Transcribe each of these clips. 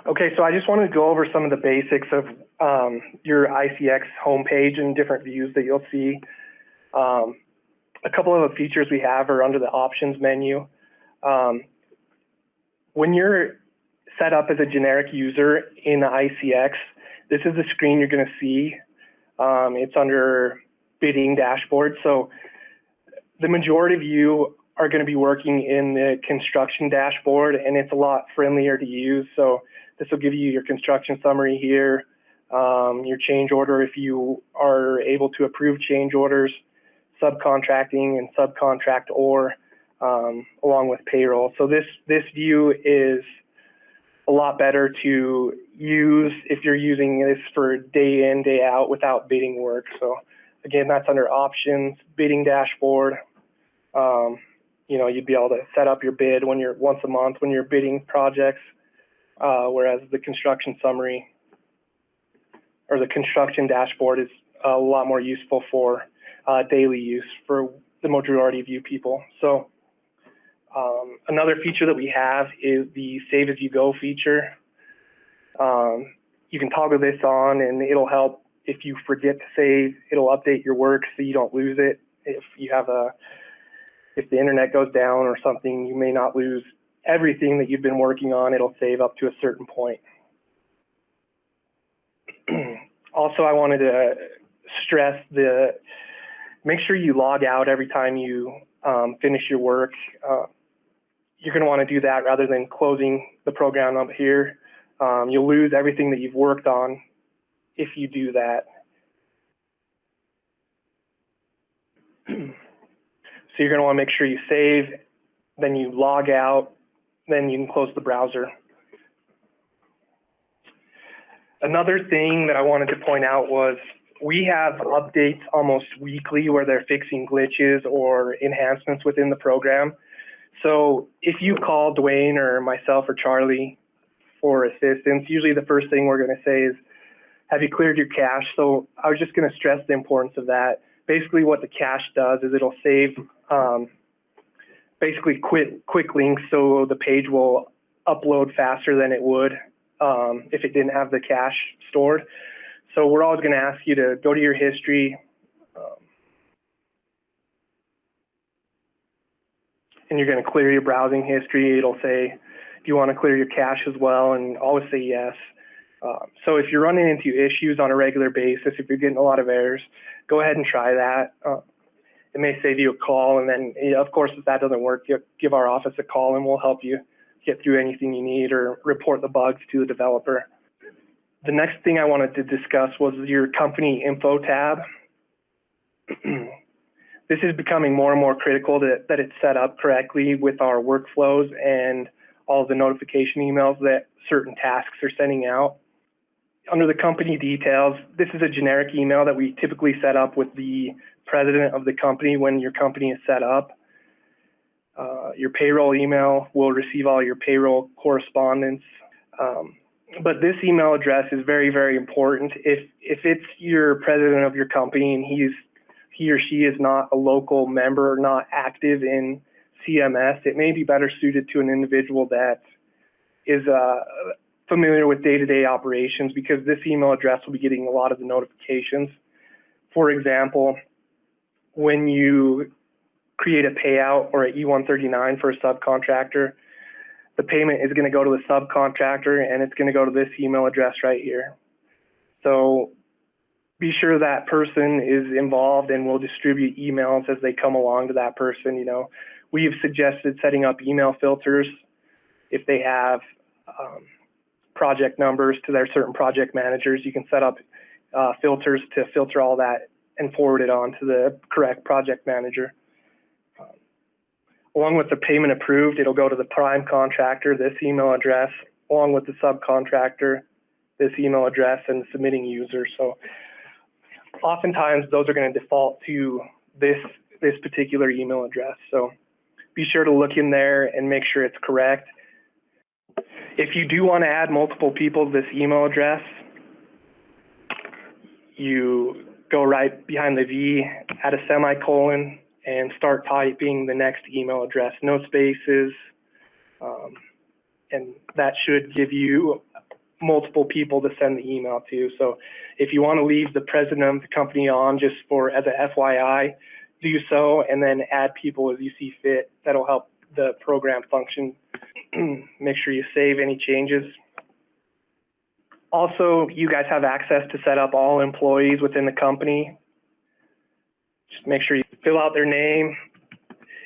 Okay, so I just wanted to go over some of the basics of your iCX homepage and different views that you'll see. A couple of the features we have are under the options menu. When you're set up as a generic user in the iCX, this is the screen you're going to see. It's under bidding dashboard. So the majority of you are going to be working in the construction dashboard, and it's a lot friendlier to use. So this will give you your construction summary here, your change order if you are able to approve change orders, subcontracting and subcontract or along with payroll. So this view is a lot better to use if you're using this for day in, day out without bidding work. So again, that's under options, bidding dashboard. You know, you'd be able to set up your bid when you're once a month when you're bidding projects, whereas the construction summary or the construction dashboard is a lot more useful for daily use for the majority of you people. So another feature that we have is the Save As You Go feature. You can toggle this on and it'll help if you forget to save. It'll update your work so you don't lose it. If the internet goes down or something, you may not lose everything that you've been working on. It'll save up to a certain point. Also, I wanted to stress make sure you log out every time you finish your work. You're going to want to do that rather than closing the program up here. You'll lose everything that you've worked on if you do that. So you're going to want to make sure you save, then you log out, then you can close the browser. Another thing that I wanted to point out was we have updates almost weekly where they're fixing glitches or enhancements within the program. So if you call Dwayne or myself or Charlie for assistance, usually the first thing we're going to say is, have you cleared your cache? So I was just going to stress the importance of that. Basically what the cache does is it'll save basically quick links so the page will upload faster than it would if it didn't have the cache stored. So we're always going to ask you to go to your history and you're going to clear your browsing history. It'll say, do you want to clear your cache as well? And always say yes. So if you're running into issues on a regular basis, if you're getting a lot of errors, go ahead and try that. It may save you a call, and then, of course, if that doesn't work, you give our office a call and we'll help you get through anything you need or report the bugs to the developer. The next thing I wanted to discuss was your company info tab. This is becoming more and more critical that it's set up correctly with our workflows and all of the notification emails that certain tasks are sending out. Under the company details, this is a generic email that we typically set up with the president of the company when your company is set up. Your payroll email will receive all your payroll correspondence. But this email address is very, very important. If it's your president of your company and he or she is not a local member or not active in CMS, it may be better suited to an individual that is familiar with day-to-day operations, because this email address will be getting a lot of the notifications. For example, when you create a payout or an E-139 for a subcontractor, the payment is going to go to the subcontractor and it's going to go to this email address right here. So be sure that person is involved and will distribute emails as they come along to that person. You know, we've suggested setting up email filters if they have project numbers to their certain project managers. You can set up filters to filter all that and forward it on to the correct project manager. Along with the payment approved, it'll go to the prime contractor, this email address, along with the subcontractor, this email address, and the submitting user. So oftentimes those are going to default to this particular email address. So be sure to look in there and make sure it's correct. If you do want to add multiple people to this email address, you go right behind the V, add a semicolon, and start typing the next email address, no spaces, and that should give you multiple people to send the email to. So if you want to leave the president of the company on just for as a FYI, do so, and then add people as you see fit. That'll help the program function. Make sure you save any changes. Also, you guys have access to set up all employees within the company. Just make sure you fill out their name.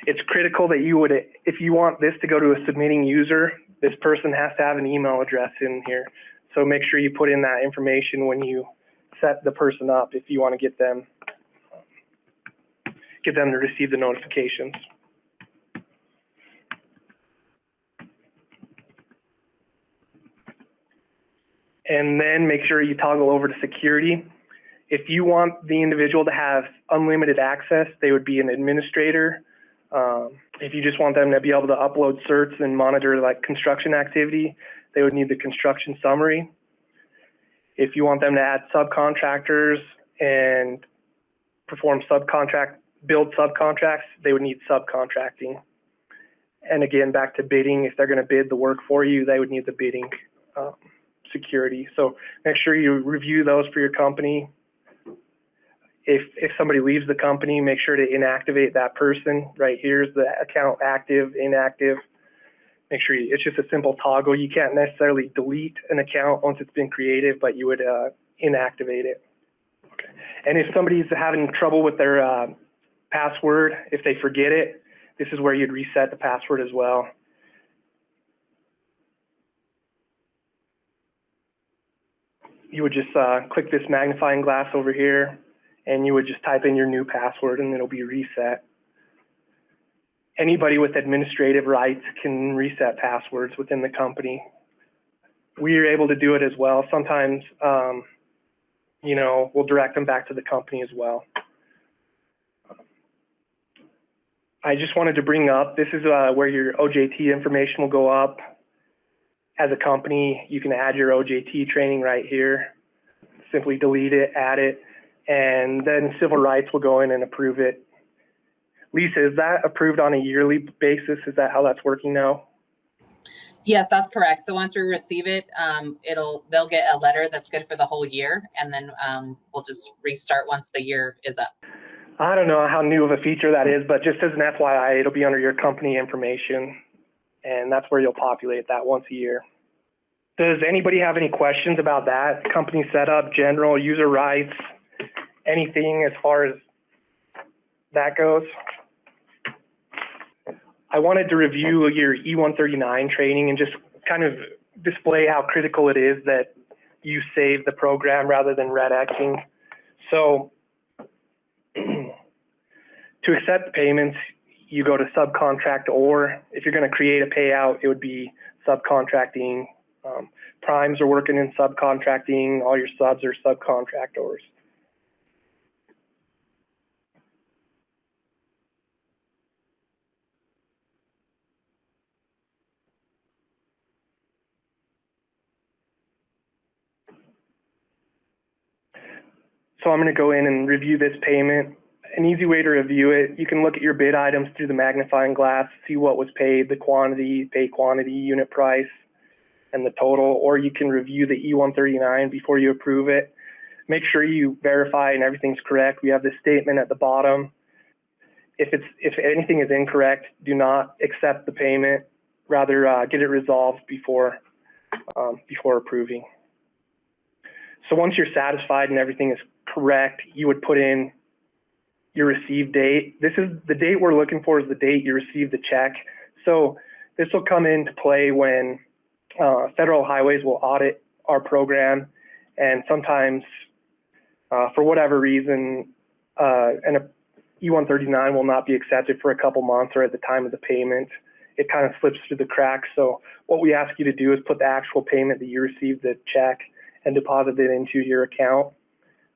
It's critical that you would, if you want this to go to a submitting user, this person has to have an email address in here. So make sure you put in that information when you set the person up if you want to get them to receive the notifications. And then make sure you toggle over to security. If you want the individual to have unlimited access, they would be an administrator. If you just want them to be able to upload certs and monitor like construction activity, they would need the construction summary. If you want them to add subcontractors and build subcontracts, they would need subcontracting. And again, back to bidding, if they're going to bid the work for you, they would need the bidding security. So make sure you review those for your company. If somebody leaves the company, make sure to inactivate that person. Right here's the account active, inactive. Make sure it's just a simple toggle. You can't necessarily delete an account once it's been created, but you would inactivate it. Okay. And if somebody's having trouble with their password, if they forget it, this is where you'd reset the password as well. You would just click this magnifying glass over here, and you would just type in your new password and it'll be reset. Anybody with administrative rights can reset passwords within the company. We are able to do it as well. Sometimes, you know, we'll direct them back to the company as well. I just wanted to bring up, this is where your OJT information will go up. As a company, you can add your OJT training right here. Simply delete it, add it, and then civil rights will go in and approve it. Lisa, is that approved on a yearly basis? Is that how that's working now? Yes, that's correct. So once we receive it, they'll get a letter that's good for the whole year, and then we'll just restart once the year is up. I don't know how new of a feature that is, but just as an FYI, it'll be under your company information, and that's where you'll populate that once a year. Does anybody have any questions about that? Company setup, general, user rights, anything as far as that goes? I wanted to review your E139 training and just kind of display how critical it is that you save the program rather than red Xing. So to accept the payments, you go to subcontract, or if you're going to create a payout, it would be subcontracting. Primes are working in subcontracting, all your subs are subcontractors. So I'm going to go in and review this payment. An easy way to review it, you can look at your bid items through the magnifying glass, see what was paid, the quantity, pay quantity, unit price, and the total, or you can review the E139 before you approve it. Make sure you verify and everything's correct. We have this statement at the bottom. If anything is incorrect, do not accept the payment. Rather get it resolved before approving. So once you're satisfied and everything is correct, you would put in your receive date. This is the date we're looking for, is the date you receive the check. So this will come into play when federal highways will audit our program, and sometimes for whatever reason an E139 will not be accepted for a couple months or at the time of the payment. It kind of slips through the cracks. So what we ask you to do is put the actual payment that you received the check and deposit it into your account.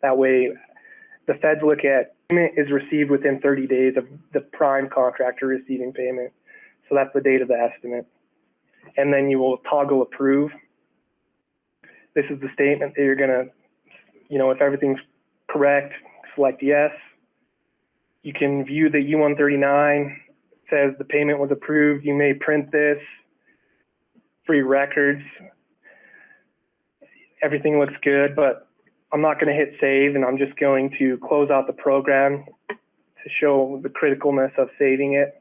That way the feds look at payment is received within 30 days of the prime contractor receiving payment. So that's the date of the estimate. And then you will toggle approve. This is the statement that you're gonna, if everything's correct, select yes. You can view the E139. It says the payment was approved. You may print this for your records. everything looks good, but I'm not going to hit save, and I'm just going to close out the program to show the criticalness of saving it.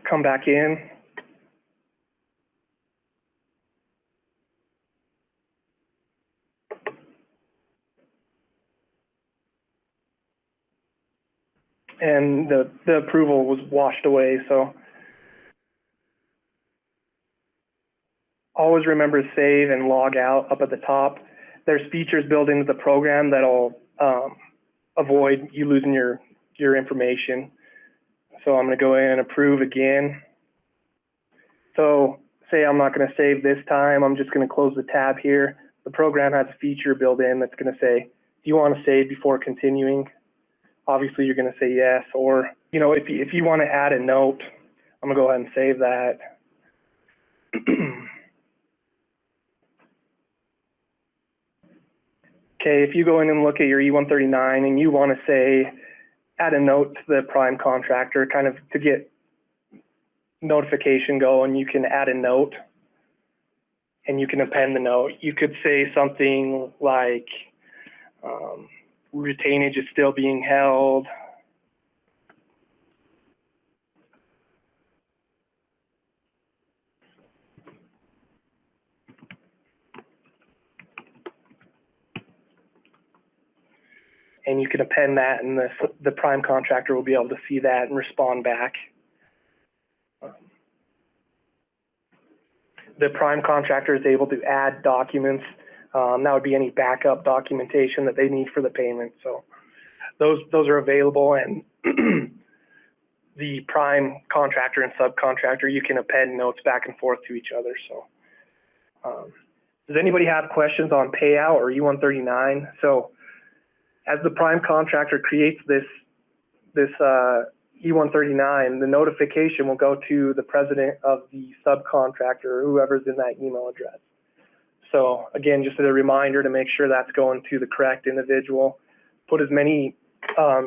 Come back in. And the approval was washed away, so always remember to save and log out up at the top. There's features built into the program that'll avoid you losing your information. So I'm going to go in and approve again. So say I'm not going to save this time, I'm just going to close the tab here. The program has a feature built in that's going to say, do you want to save before continuing? Obviously you're going to say yes, or if you want to add a note, I'm going to go ahead and save that. Okay, if you go in and look at your E-139 and you want to say, add a note to the prime contractor, kind of to get notification going, you can add a note and you can append the note. You could say something like, retainage is still being held. And you can append that, and the prime contractor will be able to see that and respond back. The prime contractor is able to add documents. That would be any backup documentation that they need for the payment. So those are available, and the prime contractor and subcontractor, you can append notes back and forth to each other. So does anybody have questions on payout or E-139? So as the prime contractor creates this E-139, the notification will go to the president of the subcontractor or whoever's in that email address. So again, just as a reminder to make sure that's going to the correct individual, put as many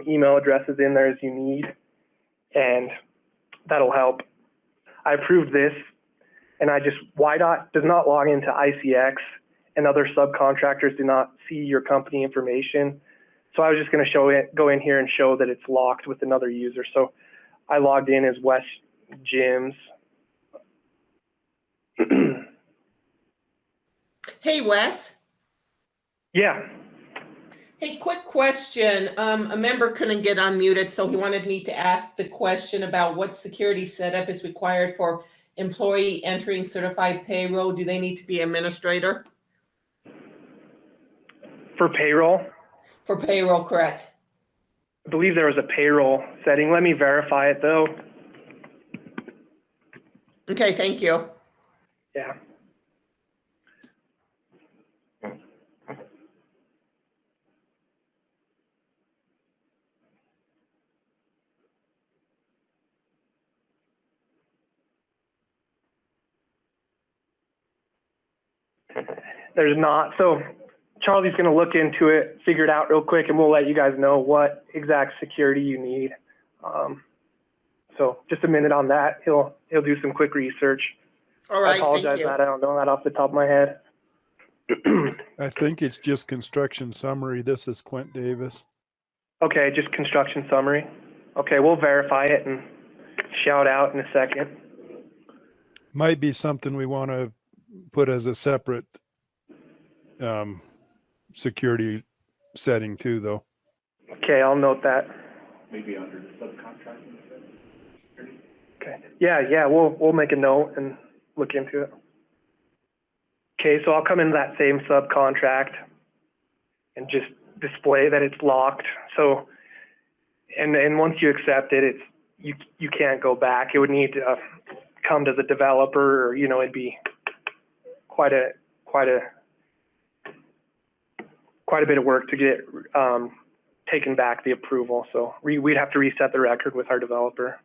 email addresses in there as you need, and that'll help. I approved this, and YDOT does not log into iCX, and other subcontractors do not see your company information. So I was just going to go in here and show that it's locked with another user. So I logged in as Wes Jims. Hey, Wes. Yeah. Hey, quick question. A member couldn't get unmuted, so he wanted me to ask the question about what security setup is required for employee entering certified payroll. Do they need to be administrator? For payroll? For payroll, correct. I believe there was a payroll setting. Let me verify it though. Okay, thank you. Yeah. There's not. So Charlie's going to look into it, figure it out real quick, and we'll let you guys know what exact security you need. So just a minute on that. He'll do some quick research. All right, I apologize that I don't know that off the top of my head. I think it's just construction summary. This is Quint Davis. Okay, just construction summary. Okay, we'll verify it and shout out in a second. Might be something we want to put as a separate security setting too, though. Okay, I'll note that. Maybe under the subcontracting. Okay. Yeah, we'll make a note and look into it. Okay, so I'll come into that same subcontract and just display that it's locked. So, and once you accept it, you can't go back. It would need to come to the developer, or it'd be quite a bit of work to get taken back the approval. So we'd have to reset the record with our developer.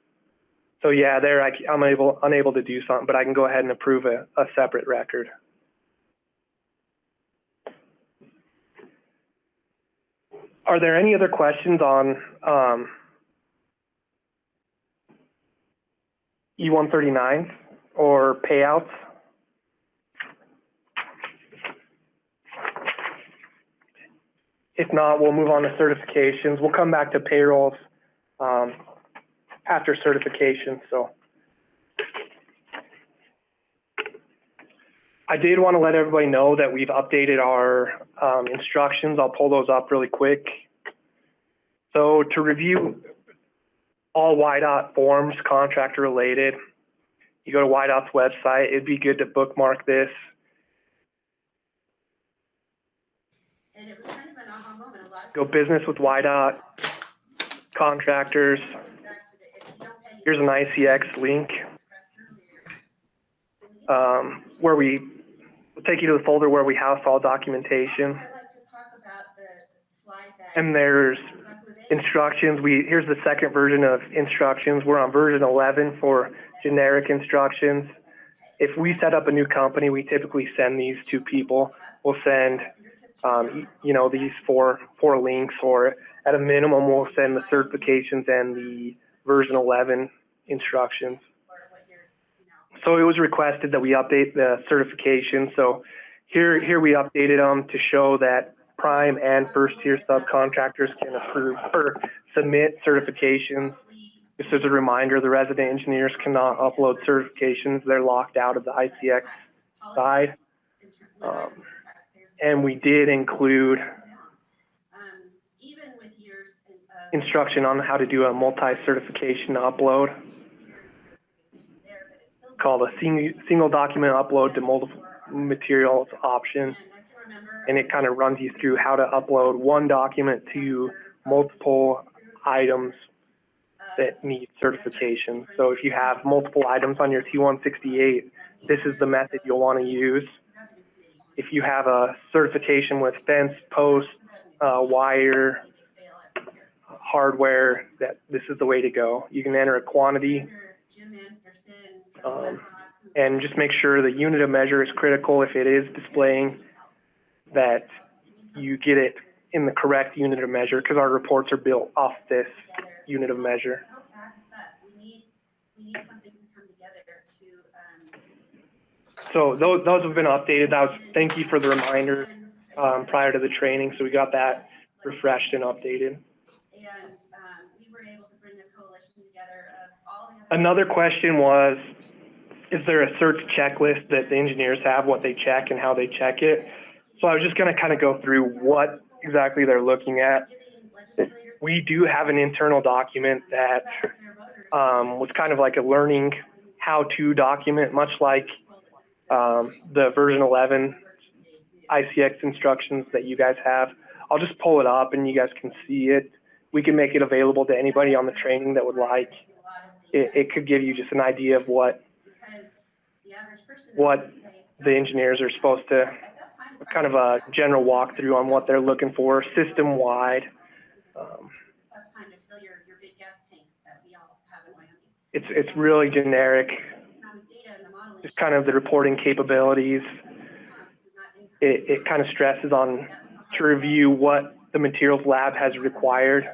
So yeah, there I'm unable to do something, but I can go ahead and approve a separate record. Are there any other questions on E-139 or payouts. If not, we'll move on to certifications. We'll come back to payrolls after certification. So I did want to let everybody know that we've updated our instructions. I'll pull those up really quick. So to review all YDOT forms, contractor related, you go to YDOT's website. It'd be good to bookmark this. And it was kind of an aha moment. Go business with YDOT, contractors. Here's an iCX link where we'll take you to the folder where we house all documentation. And there's instructions. Here's the second version of instructions. We're on version 11 for generic instructions. If we set up a new company, we typically send these to people. We'll send these four links, or at a minimum, we'll send the certifications and the version 11 instructions. So it was requested that we update the certification. So here we updated them to show that prime and first tier subcontractors can approve or submit certifications. Just as a reminder, the resident engineers cannot upload certifications. They're locked out of the iCX side. And we did include instruction on how to do a multi-certification upload called a single document upload to multiple materials option. And it kind of runs you through how to upload one document to multiple items that need certification. So if you have multiple items on your T168, this is the method you'll want to use. If you have a certification with fence, post, wire, hardware, this is the way to go. You can enter a quantity and just make sure the unit of measure is critical. If it is displaying, that you get it in the correct unit of measure, because our reports are built off this unit of measure. So those have been updated. Thank you for the reminder prior to the training. So we got that refreshed and updated. Another question was, is there a search checklist that the engineers have, what they check and how they check it? So I was just going to kind of go through what exactly they're looking at. We do have an internal document that was kind of like a learning how-to document, much like the version 11 iCX instructions that you guys have. I'll just pull it up and you guys can see it. We can make it available to anybody on the training that would like. It could give you just an idea of what the engineers are supposed to, kind of a general walkthrough on what they're looking for system-wide. It's really generic, just kind of the reporting capabilities. It kind of stresses on to review what the materials lab has required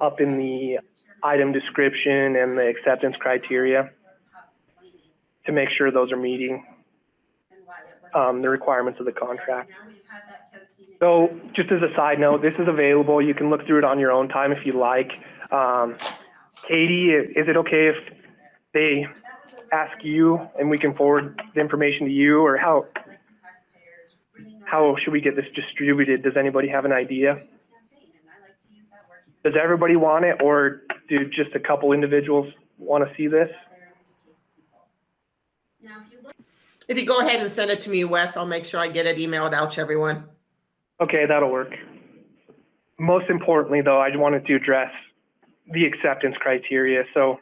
up in the item description and the acceptance criteria to make sure those are meeting the requirements of the contract. So just as a side note, this is available. You can look through it on your own time if you like. Katie, is it okay if they ask you and we can forward the information to you, or how should we get this distributed? Does anybody have an idea? Does everybody want it, or do just a couple individuals want to see this? If you go ahead and send it to me, Wes, I'll make sure I get it emailed out to everyone. Okay, that'll work. Most importantly, though, I wanted to address the acceptance criteria. So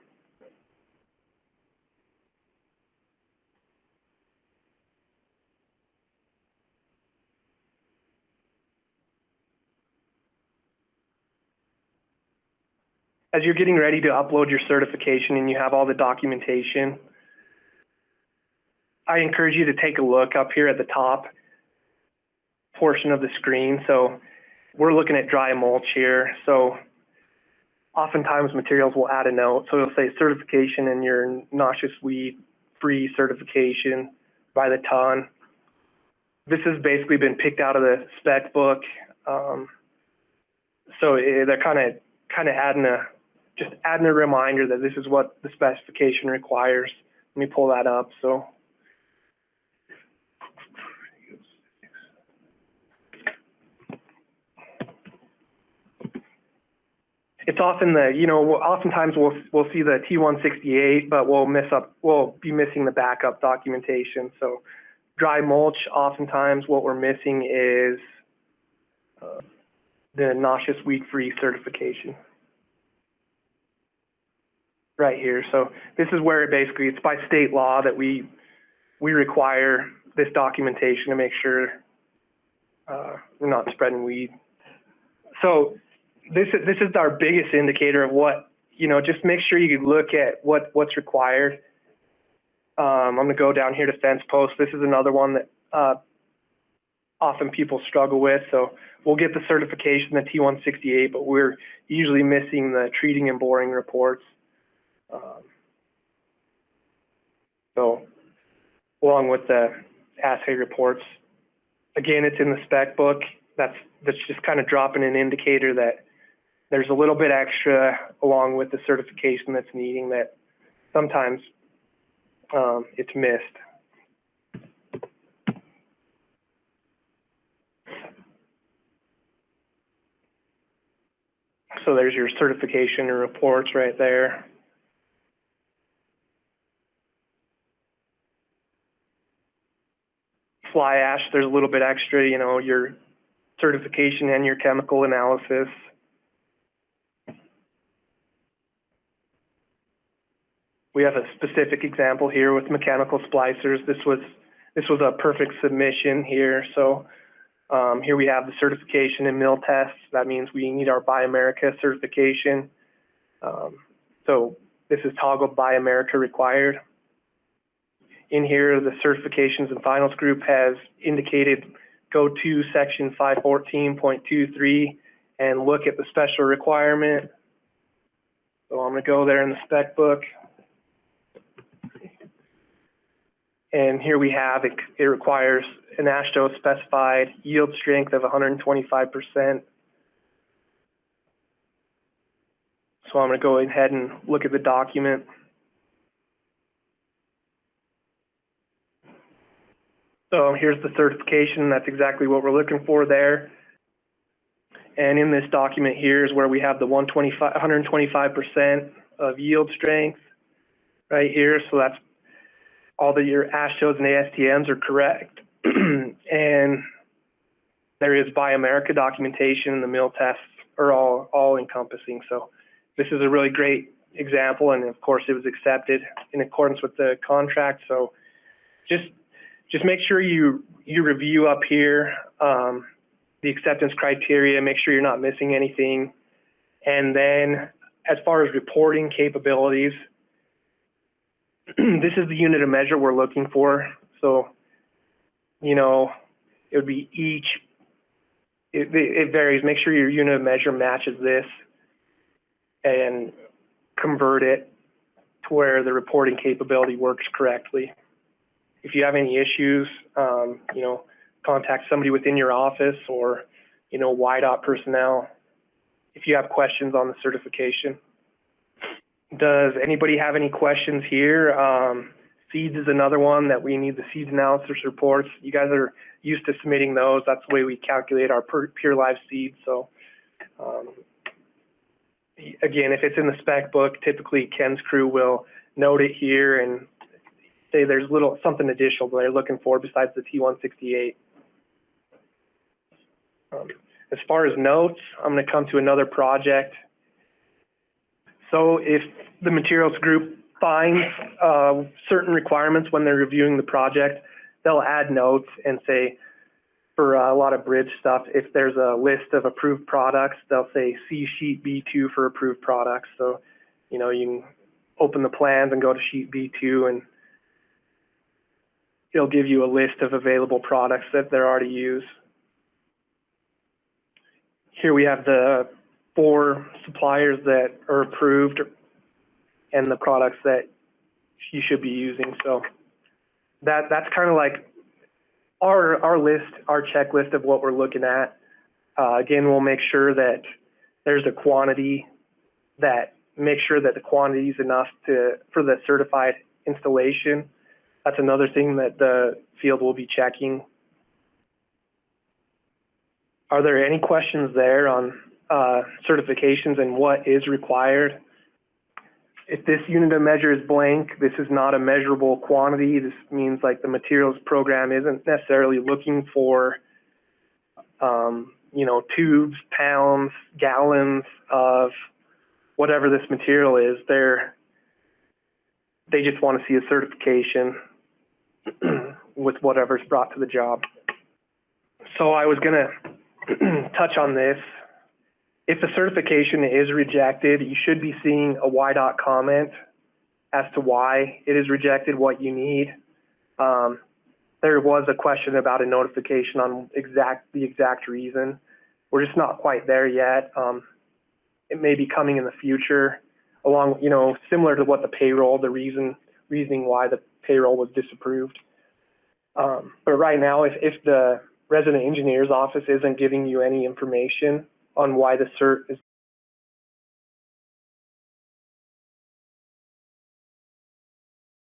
as you're getting ready to upload your certification and you have all the documentation, I encourage you to take a look up here at the top portion of the screen. So we're looking at dry mulch here. So oftentimes materials will add a note. So it'll say certification and your noxious weed free certification by the ton. This has basically been picked out of the spec book. So they're kind of adding a reminder that this is what the specification requires. Let me pull that up. So it's often oftentimes we'll see the T168, but we'll be missing the backup documentation. So dry mulch, oftentimes what we're missing is the noxious weed-free certification right here. So this is where it's by state law that we require this documentation to make sure we're not spreading weed. So this is our biggest indicator of what, just make sure you look at what's required. I'm going to go down here to fence posts. This is another one that often people struggle with. So we'll get the certification, the T168, but we're usually missing the treating and boring reports. So along with the assay reports, again, it's in the spec book. That's just kind of dropping an indicator that there's a little bit extra along with the certification that's needing that sometimes it's missed. So there's your certification and reports right there. Fly ash, there's a little bit extra, your certification and your chemical analysis. We have a specific example here with mechanical splicers. This was a perfect submission here. So here we have the certification and mill tests. That means we need our Buy America certification. So this is toggled Buy America required. In here, the certifications and finals group has indicated go to section 514.23 and look at the special requirement. So I'm going to go there in the spec book. And here we have it requires an AASHTO specified yield strength of 125%. So I'm going to go ahead and look at the document. So here's the certification. That's exactly what we're looking for there. And in this document here is where we have the 125% of yield strength right here. So that's all your AASHTOs and ASTMs are correct. And there is Buy America documentation, and the mill tests are all encompassing. So this is a really great example, and of course it was accepted in accordance with the contract. So just make sure you review up here the acceptance criteria, make sure you're not missing anything. And then as far as reporting capabilities, this is the unit of measure we're looking for. So, it would be it varies. Make sure your unit of measure matches this and convert it to where the reporting capability works correctly. If you have any issues, contact somebody within your office or, YDOT personnel if you have questions on the certification. Does anybody have any questions here? Seeds is another one that we need the seeds analysis reports. You guys are used to submitting those. That's the way we calculate our pure live seeds. So again, if it's in the spec book, typically Ken's crew will note it here and say there's something additional that they're looking for besides the T168. As far as notes, I'm going to come to another project. So if the materials group finds certain requirements when they're reviewing the project, they'll add notes and say, for a lot of bridge stuff, if there's a list of approved products, they'll say see sheet B2 for approved products. So, you can open the plans and go to sheet B2 and it'll give you a list of available products that they're already used. Here we have the for suppliers that are approved and the products that you should be using. So that's kind of like our list, our checklist of what we're looking at. Again, we'll make sure that there's a quantity that make sure that the quantity is enough for the certified installation. That's another thing that the field will be checking. Are there any questions there on certifications and what is required? If this unit of measure is blank, this is not a measurable quantity. This means like the materials program isn't necessarily looking for, you know, tubes, pounds, gallons of whatever this material is. They just want to see a certification with whatever's brought to the job. So I was going to touch on this. If the certification is rejected, you should be seeing a YDOT comment as to why it is rejected, what you need. There was a question about a notification on the exact reason. We're just not quite there yet. It may be coming in the future, along, you know, similar to what the payroll, the reasoning why the payroll was disapproved. But right now, if the resident engineer's office isn't giving you any information on why the cert is